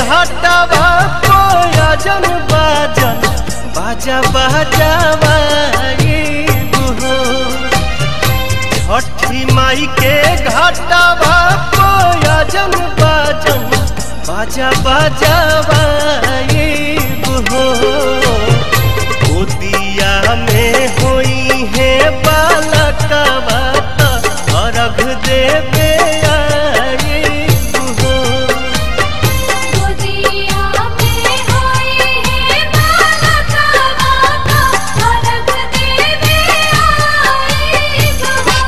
घाटवा कोयजन बाजन बाजा बजावाइब हो। छठी माई के घाटवा कोयजन बाजन बाजा बजावाइब हो। गोदिया में होई है बालकवा अर्घ देवे आइब हो। गोदिया में होई है बालकवा अर्घ देवे आइब हो।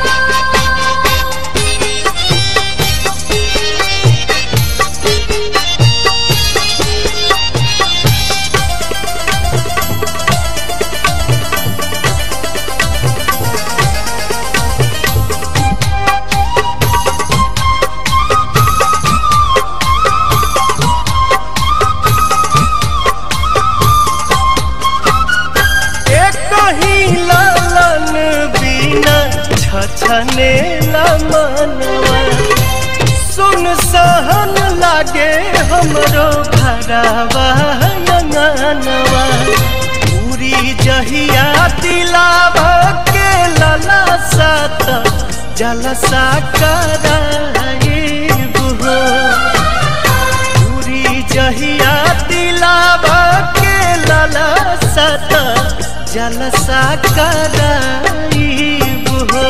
छने मनवा सुन सहन लागे हमरो घरवा अंगनवा। पूरी जहिया दिलावा के लला सात जलसा कराइब हो। पूरी जहिया दिलावा के लला सात जलसा कराइब हो।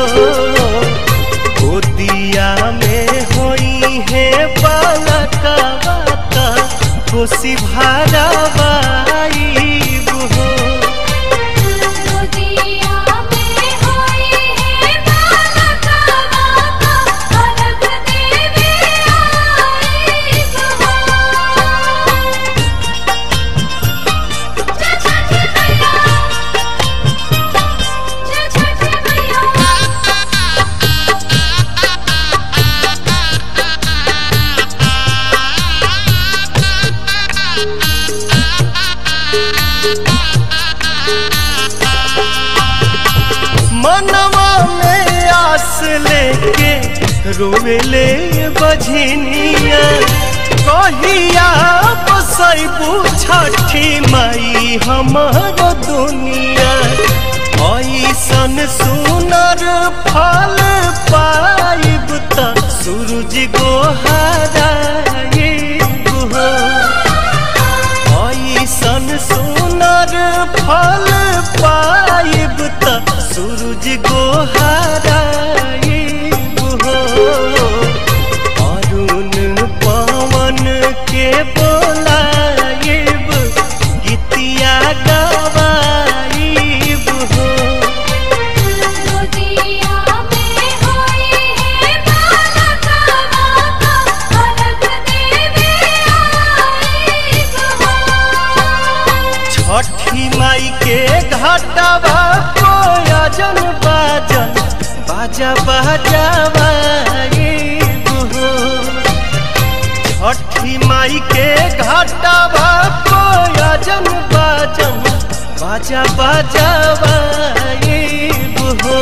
गोदिया में होई है बालकवा कोसी भरावाइब हो। गोदिया में होई है बालकवा अर्घ देवे आइब हो। जय छठी मैया, जय छठी मैया। मनवा में आस लेके रोवेले बझनिया। कहिया बसैबू छठी माई हमरो दुनिया। ऐसन सुनर फल पाइब त सूरज गोहराइब हो। ऐसन सुनर फल पाइब त सूरज गोहराइब हो। अरुण पवन के बोलाइब गीतिया गवाइब हो। गोदिया में होई है बालकवा अर्घ देवे आइब हो। छठी माई के घाटवा कोयजन बाजन बाजा बजावाइब हो। छठी माई के घाटवा कोयजन बाजन बाजा बजावाइब हो।